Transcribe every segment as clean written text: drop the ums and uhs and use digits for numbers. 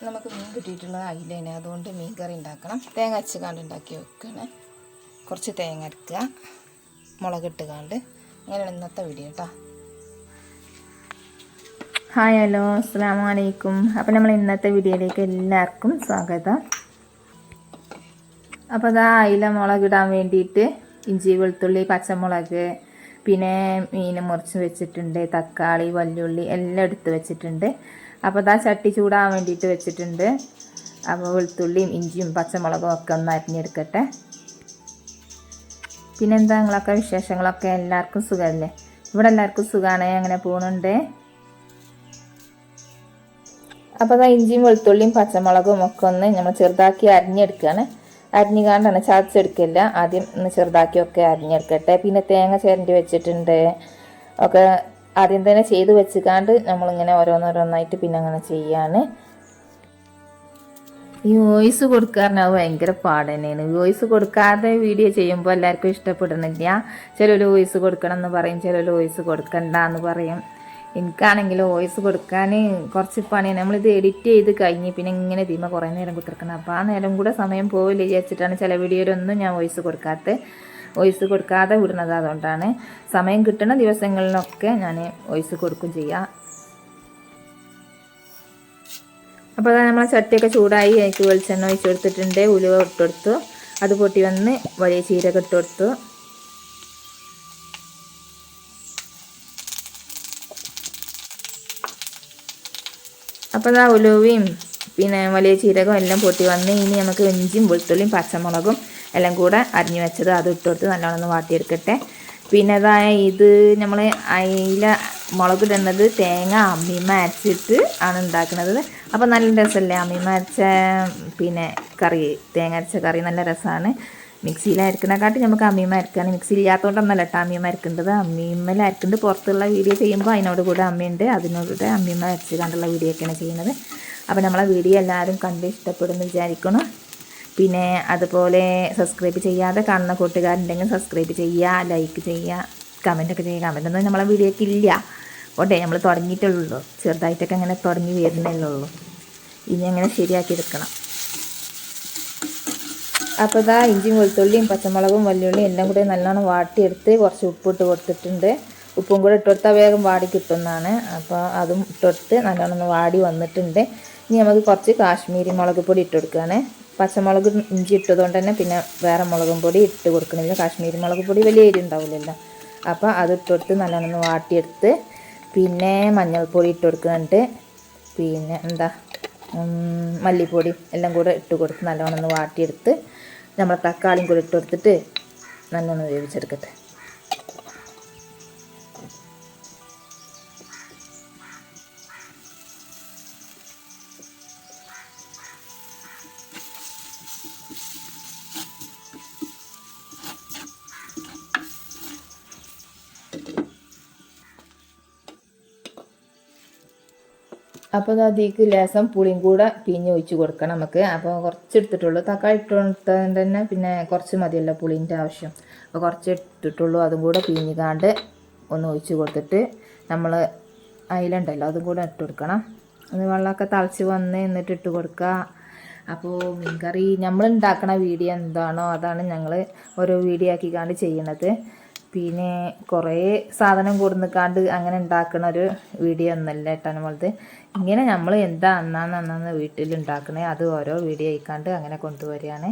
നമുക്ക് മീൻ കിട്ടിയിട്ടുള്ളത് അയിലേനെ, അതുകൊണ്ട് മീൻ കറി ഉണ്ടാക്കണം. തേങ്ങ അരച്ചുകാണ്ട് ഉണ്ടാക്കി വെക്കണം. കുറച്ച് തേങ്ങ അരക്കുക, മുളകിട്ട് കാണ്ട്. അങ്ങനെയാണ് ഇന്നത്തെ വീഡിയോ കേട്ടോ. ഹായ്, ഹലോ, അസ്സലാമു അലൈക്കും. അപ്പോൾ നമ്മൾ ഇന്നത്തെ വീഡിയോയിലേക്ക് എല്ലാവർക്കും സ്വാഗതം. അപ്പോൾ അതാ അയില മുളകിടാൻ വേണ്ടിയിട്ട് ഇഞ്ചി, വെളുത്തുള്ളി, പച്ചമുളക്, പിന്നെ മീൻ മുറിച്ച് വെച്ചിട്ടുണ്ട്, തക്കാളി, വല്യുള്ളി എല്ലാം എടുത്ത് വെച്ചിട്ടുണ്ട്. അപ്പോൾ അതാ ചട്ടി ചൂടാൻ വേണ്ടിയിട്ട് വെച്ചിട്ടുണ്ട്. അപ്പോൾ വെളുത്തുള്ളിയും ഇഞ്ചിയും പച്ചമുളകും ഒക്കെ ഒന്ന് അരിഞ്ഞെടുക്കട്ടെ. പിന്നെന്താ നിങ്ങളൊക്കെ വിശേഷങ്ങളൊക്കെ? എല്ലാവർക്കും സുഖമല്ലേ? ഇവിടെ എല്ലാവർക്കും സുഖമാണ്, അങ്ങനെ പോകുന്നുണ്ട്. അപ്പോൾ അതാ ഇഞ്ചിയും വെളുത്തുള്ളിയും പച്ചമുളകും ഒക്കെ ഒന്ന് നമ്മൾ ചെറുതാക്കി അരിഞ്ഞെടുക്കുകയാണ്. അരിഞ്ഞുകാണ്ടാണ്, ചതച്ചെടുക്കില്ല. ആദ്യം ഒന്ന് ചെറുതാക്കി ഒക്കെ അരിഞ്ഞെടുക്കട്ടെ. പിന്നെ തേങ്ങ ചിരണ്ടി വെച്ചിട്ടുണ്ട്. ഒക്കെ ആദ്യം തന്നെ ചെയ്ത് വെച്ചുകാണ്ട് നമ്മളിങ്ങനെ ഓരോന്നോരോന്നായിട്ട് പിന്നെ അങ്ങനെ ചെയ്യാണ്. ഈ വോയിസ് കൊടുക്കാറിനാവ് ഭയങ്കര പാട് തന്നെയാണ്. വോയിസ് കൊടുക്കാതെ വീഡിയോ ചെയ്യുമ്പോൾ എല്ലാവർക്കും ഇഷ്ടപ്പെടുന്നില്ല. ചിലർ വോയിസ് കൊടുക്കണം എന്ന് പറയും, ചിലർ വോയിസ് കൊടുക്കണ്ട എന്ന് പറയും. എനിക്കാണെങ്കിൽ വോയിസ് കൊടുക്കാൻ കുറച്ച് പണിയാണ്. നമ്മളിത് എഡിറ്റ് ചെയ്ത് കഴിഞ്ഞ് പിന്നെ ഇങ്ങനെ ഇതിമ കുറേ നേരം കുത്തിർക്കണം. അപ്പോൾ ആ നേരം കൂടെ സമയം പോവില്ല വിചാരിച്ചിട്ടാണ് ചില വീഡിയോയിലൊന്നും ഞാൻ വോയിസ് കൊടുക്കാതെ വിടുന്നത്. അതുകൊണ്ടാണ് സമയം കിട്ടുന്ന ദിവസങ്ങളിലൊക്കെ ഞാൻ വോയിസ് കൊടുക്കും ചെയ്യുക. അപ്പോൾ അതാ നമ്മളെ ചട്ടിയൊക്കെ ചൂടായി, അതിലേക്ക് വെളിച്ചെണ്ണ ഒഴിച്ച് കൊടുത്തിട്ടുണ്ട്. ഉലുവ ഇട്ടുകൊടുത്തു, അത് പൊട്ടി വന്ന് വലിയ ചീരക ഇട്ട് കൊടുത്തു. അപ്പോൾ അതാ ഉലുവയും പിന്നെ വലിയ ചീരകം എല്ലാം പൊട്ടി വന്ന് ഇനി നമുക്ക് ഇഞ്ചിയും വെളുത്തുള്ളിയും പച്ചമുളകും എല്ലാം കൂടെ അരിഞ്ഞു വെച്ചത് അത് ഇട്ട് കൊടുത്ത് നല്ലോണം ഒന്ന് വാട്ടിയെടുക്കട്ടെ. പിന്നെ അതായ ഇത് നമ്മൾ അയില മുളകിടുന്നത് തേങ്ങ അമ്മിമ്മ അരച്ചിട്ട് ആണ് ഉണ്ടാക്കുന്നത്. അപ്പോൾ നല്ല രസമല്ലേ അമ്മിമ്മ അരച്ച പിന്നെ കറി, തേങ്ങ അരച്ച കറി നല്ല രസമാണ്. മിക്സിയിൽ അരക്കണേക്കാട്ടി നമുക്ക് അമ്മിമ്മ അരക്കാണ്. മിക്സി ഇല്ലാത്തതുകൊണ്ടൊന്നല്ല കേട്ടോ അമ്മിമ്മ അരക്കേണ്ടത്. അമ്മിമ്മയിൽ അരക്കേണ്ടത് പുറത്തുള്ള വീഡിയോ ചെയ്യുമ്പോൾ അതിനോട് കൂടെ അമ്മയുണ്ട്, അതിനോട് അമ്മിമ്മ അരച്ച് കണ്ടുള്ള വീഡിയോ ഒക്കെയാണ് ചെയ്യുന്നത്. അപ്പോൾ നമ്മളെ വീഡിയോ എല്ലാവരും കണ്ട് ഇഷ്ടപ്പെടുമെന്ന് വിചാരിക്കണം. പിന്നെ അതുപോലെ സബ്സ്ക്രൈബ് ചെയ്യാതെ കാണുന്ന കൂട്ടുകാരുണ്ടെങ്കിൽ സബ്സ്ക്രൈബ് ചെയ്യുക, ലൈക്ക് ചെയ്യുക, കമൻറ്റൊക്കെ ചെയ്യുക. കമൻറ്റൊന്നും നമ്മളെ വീഡിയോയ്ക്ക് ഇല്ല ഓട്ടെ, നമ്മൾ തുടങ്ങിയിട്ടുള്ളൂ, ചെറുതായിട്ടൊക്കെ അങ്ങനെ തുടങ്ങി വരുന്നല്ലേ ഉള്ളൂ. ഇനി അങ്ങനെ ശരിയാക്കി എടുക്കണം. അപ്പോൾ ഇതാ ഇഞ്ചിയും വെളുത്തുള്ളിയും പച്ചമുളകും വല്യുള്ളിയും എല്ലാം കൂടി നല്ലോണം വാട്ടിയെടുത്ത് കുറച്ച് ഉപ്പിട്ട് കൊടുത്തിട്ടുണ്ട്. ഉപ്പും കൂടെ ഇട്ടുകൊടുത്താൽ വേഗം വാടി കിട്ടുന്നതാണ്. അപ്പോൾ അതും ഇട്ടുകൊടുത്ത് നല്ലോണം ഒന്ന് വാടി വന്നിട്ടുണ്ട്. ഇനി നമുക്ക് കുറച്ച് കാശ്മീരി മുളക് പൊടി ഇട്ട് കൊടുക്കുകയാണ്. പച്ചമുളക് ഇഞ്ചി ഇട്ടതുകൊണ്ട് തന്നെ പിന്നെ വേറെ മുളകും പൊടി ഇട്ട് കൊടുക്കണില്ല. കാശ്മീരി മുളക് പൊടി വലിയ എരി ഉണ്ടാവില്ലല്ലോ. അപ്പോൾ അത് ഇട്ടുകൊടുത്ത് നല്ലോണം ഒന്ന് വാട്ടിയെടുത്ത് പിന്നെ മഞ്ഞൾപ്പൊടി ഇട്ട് കൊടുക്കുന്നുണ്ട്. പിന്നെ മല്ലിപ്പൊടി എല്ലാം കൂടെ ഇട്ട് കൊടുത്ത് നല്ലോണം ഒന്ന് വാട്ടിയെടുത്ത് നമ്മൾ തക്കാളിയും കൂടി ഇട്ട് കൊടുത്തിട്ട് നല്ലോണം വേവിച്ചെടുക്കട്ടെ. അപ്പോൾ അതിലേക്ക് ലേശം പുളിയും കൂടെ പിഴിഞ്ഞ് ഒഴിച്ച് കൊടുക്കണം നമുക്ക്. അപ്പോൾ കുറച്ച് എടുത്തിട്ടുള്ളൂ, തക്കാളി ഇട്ടുകൊണ്ട് തന്നെ പിന്നെ കുറച്ച് മതിയല്ലോ പുളീൻ്റെ ആവശ്യം. അപ്പോൾ കുറച്ച് ഇട്ടിട്ടുള്ളൂ, അതും കൂടെ പിഴിഞ്ഞിക്കാണ്ട് ഒന്ന് ഒഴിച്ച് കൊടുത്തിട്ട് നമ്മൾ അയിലുണ്ടല്ലോ അതും കൂടെ ഇട്ട് കൊടുക്കണം. അത് വെള്ളമൊക്കെ തിളച്ച് വന്ന് എന്നിട്ട് ഇട്ട് കൊടുക്കുക. അപ്പോൾ മീൻകറി നമ്മൾ ഉണ്ടാക്കണ വീഡിയോ എന്താണോ അതാണ് ഞങ്ങൾ ഓരോ വീഡിയോ ആക്കിക്കാണ്ട് ചെയ്യണത്. പിന്നെ കുറേ സാധനം കൊടുന്നിക്കാണ്ട് അങ്ങനെ ഉണ്ടാക്കണ ഒരു വീഡിയോ ഒന്നല്ല കേട്ടോ നമ്മളത്. ഇങ്ങനെ നമ്മൾ എന്താ അന്നാന്ന് വീട്ടിൽ ഉണ്ടാക്കണേ അത് ഓരോ വീഡിയോ ആയിക്കാണ്ട് അങ്ങനെ കൊണ്ടുവരികയാണ്.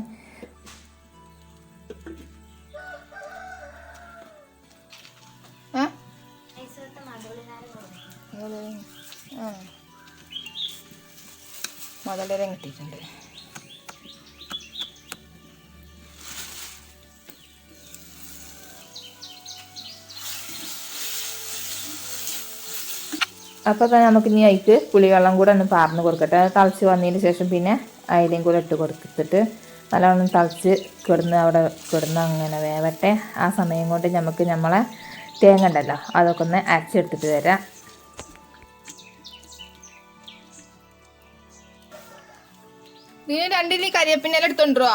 മുതലരം കിട്ടിയിട്ടുണ്ട്. അപ്പോൾ നമുക്ക് ഇനി അതിക്ക് പുളിവെള്ളം കൂടെ ഒന്ന് പാർന്ന് കൊടുക്കട്ടെ. തിളച്ച് വന്നതിന് ശേഷം പിന്നെ അയിലയും കൂടെ ഇട്ട് കൊടുത്തിട്ട് നല്ലോണം തിളച്ച് അവിടെ കിടന്ന് അങ്ങനെ വേവട്ടെ. ആ സമയം കൊണ്ട് നമുക്ക് നമ്മളെ തേങ്ങ ഉണ്ടല്ലോ അതൊക്കെ ഒന്ന് അരച്ചെടുത്തിട്ട് വരാം. നീ 2 ഇല്ലി കരിയേപ്പിൻ്റെ എടുത്തോണ്ടോ?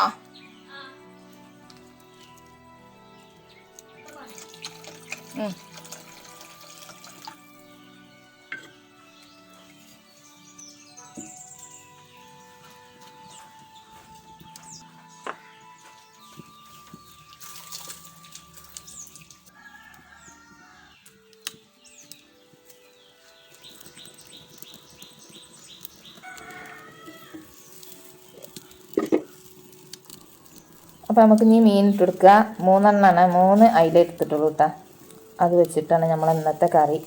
അപ്പോൾ നമുക്ക് ഇനി മീൻ ഇട്ടെടുക്കുക. 3 എണ്ണമാണ്, 3 അയില എടുത്തിട്ടുള്ളൂ കേട്ടോ. അത് വെച്ചിട്ടാണ് നമ്മൾ ഇന്നത്തെ കറി.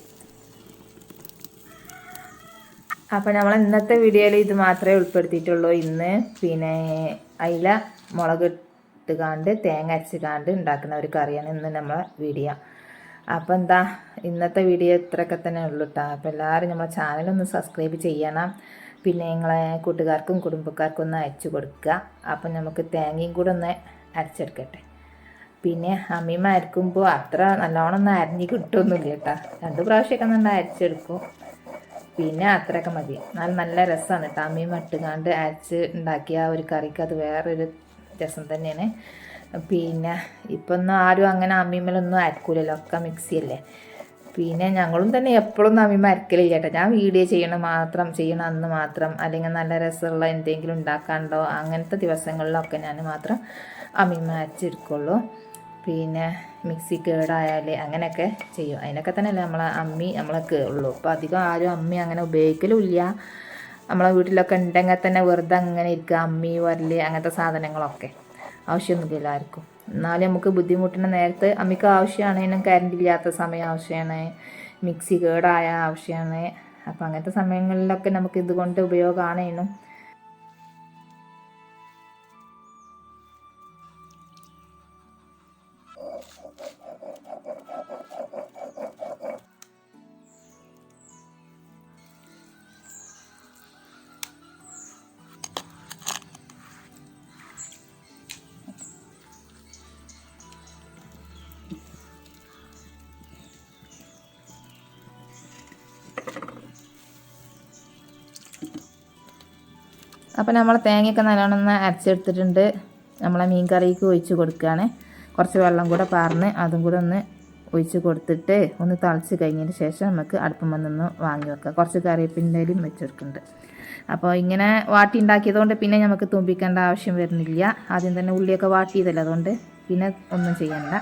അപ്പോൾ നമ്മൾ ഇന്നത്തെ വീഡിയോയിൽ ഇത് മാത്രമേ ഉൾപ്പെടുത്തിയിട്ടുള്ളൂ. ഇന്ന് പിന്നെ അയില മുളക് ഇട്ടുകാണ്ട് തേങ്ങ അരച്ചുകാണ്ട് ഉണ്ടാക്കുന്ന ഒരു കറിയാണ് ഇന്ന് നമ്മളെ വീഡിയോ. അപ്പോൾ എന്താ ഇന്നത്തെ വീഡിയോ ഇത്രയൊക്കെ തന്നെ ഉള്ളൂ കേട്ടോ. അപ്പോൾ എല്ലാവരും നമ്മളെ ചാനലൊന്ന് സബ്സ്ക്രൈബ് ചെയ്യണം. പിന്നെ നിങ്ങളെ കൂട്ടുകാർക്കും കുടുംബക്കാർക്കും ഒന്ന് അയച്ചു കൊടുക്കുക. അപ്പം നമുക്ക് തേങ്ങയും കൂടെ ഒന്ന് അരച്ചെടുക്കട്ടെ. പിന്നെ അമ്മീമ്മ അരക്കുമ്പോൾ അത്ര നല്ലോണം ഒന്നും അരിഞ്ഞ് കിട്ടുമൊന്നുമില്ല കേട്ടോ. 2 പ്രാവശ്യമൊക്കെ നമ്മൾ അരച്ചെടുക്കും. പിന്നെ അത്രയൊക്കെ മതി. നല്ല രസമാണ് കേട്ടോ. അമ്മീമ്മ ഇട്ടുകാണ്ട് അരച്ച് ഉണ്ടാക്കിയ ഒരു കറിക്ക് അത് വേറൊരു രസം തന്നെയാണ്. പിന്നെ ഇപ്പം ഒന്നും ആരും അങ്ങനെ അമ്മീമ്മലൊന്നും അരക്കൂലല്ലോ, ഒക്കെ മിക്സിയല്ലേ. പിന്നെ ഞങ്ങളും തന്നെ എപ്പോഴും അമ്മീമ്മ അരക്കലില്ല കേട്ടോ. ഞാൻ വീഡിയോ ചെയ്യണ അന്ന് മാത്രം, അല്ലെങ്കിൽ നല്ല രസമുള്ള എന്തെങ്കിലും ഉണ്ടാക്കാണ്ടോ അങ്ങനത്തെ ദിവസങ്ങളിലൊക്കെ ഞാൻ മാത്രം അമ്മീമ്മ അരച്ചെടുക്കുള്ളൂ. പിന്നെ മിക്സി കേടായാൽ അങ്ങനെയൊക്കെ ചെയ്യും. അതിനൊക്കെ തന്നെയല്ലേ അമ്മി നമ്മളൊക്കെ ഉള്ളൂ. അപ്പോൾ അധികം ആരും അമ്മി അങ്ങനെ ഉപയോഗിക്കലും ഇല്ല. നമ്മളെ വീട്ടിലൊക്കെ ഉണ്ടെങ്കിൽ തന്നെ വെറുതെ അങ്ങനെ ഇരിക്കുക. അമ്മി വരല് അങ്ങനത്തെ സാധനങ്ങളൊക്കെ ആവശ്യമൊന്നുമില്ല ആർക്കും. എന്നാലും നമുക്ക് ബുദ്ധിമുട്ടുന്ന നേരത്ത് അമ്മിക്ക് ആവശ്യമാണ്. കറണ്ട് ഇല്ലാത്ത സമയം ആവശ്യമാണ്, മിക്സി കേടായ ആവശ്യമാണ്. അപ്പോൾ അങ്ങനത്തെ സമയങ്ങളിലൊക്കെ നമുക്ക് ഇതുകൊണ്ട് ഉപയോഗമാണേനും. അപ്പോൾ നമ്മൾ തേങ്ങയൊക്കെ നല്ലോണം ഒന്ന് അരച്ചെടുത്തിട്ടുണ്ട്. നമ്മളെ മീൻ കറിക്ക് ഒഴിച്ച് കൊടുക്കുകയാണ്. കുറച്ച് വെള്ളം കൂടെ പാർന്ന് അതും കൂടെ ഒന്ന് ഒഴിച്ച് കൊടുത്തിട്ട് ഒന്ന് തിളച്ച് കഴിഞ്ഞതിന് ശേഷം നമുക്ക് അടുപ്പം വന്നൊന്ന് വാങ്ങി വെക്കാം. കുറച്ച് കറിവേപ്പിൻ്റെലും വെച്ചെടുക്കുന്നുണ്ട്. അപ്പോൾ ഇങ്ങനെ വാട്ടി ഉണ്ടാക്കിയതുകൊണ്ട് പിന്നെ നമുക്ക് തുമ്പിക്കേണ്ട ആവശ്യം വരുന്നില്ല. ആദ്യം തന്നെ ഉള്ളിയൊക്കെ വാട്ടിയതല്ല, അതുകൊണ്ട് പിന്നെ ഒന്നും ചെയ്യണ്ട.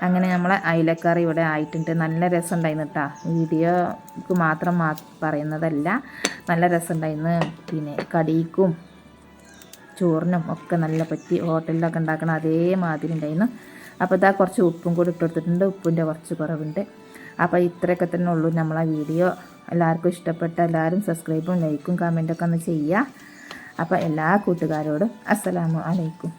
അങ്ങനെ നമ്മളെ അയിലക്കറി ഇവിടെ ആയിട്ടുണ്ട്. നല്ല രസമുണ്ടായിരുന്നു കേട്ടോ. വീഡിയോക്ക് മാത്രം പറയുന്നതല്ല, നല്ല രസമുണ്ടായിരുന്നു. പിന്നെ കടിക്കും ചോറിനും ഒക്കെ നല്ല പറ്റി. ഹോട്ടലിലൊക്കെ ഉണ്ടാക്കണം അതേമാതിരി ഉണ്ടായിരുന്നു. അപ്പോൾ ഇതാ കുറച്ച് ഉപ്പും കൂടി ഇട്ടെടുത്തിട്ടുണ്ട്. ഉപ്പിൻ്റെ കുറച്ച് കുറവുണ്ട്. അപ്പോൾ ഇത്രയൊക്കെ തന്നെ ഉള്ളൂ നമ്മളെ വീഡിയോ. എല്ലാവർക്കും ഇഷ്ടപ്പെട്ട എല്ലാവരും സബ്സ്ക്രൈബും ലൈക്കും കമൻറ്റൊക്കെ ഒന്ന് ചെയ്യുക. അപ്പോൾ എല്ലാ കൂട്ടുകാരോടും അസ്സലാമു അലൈക്കും.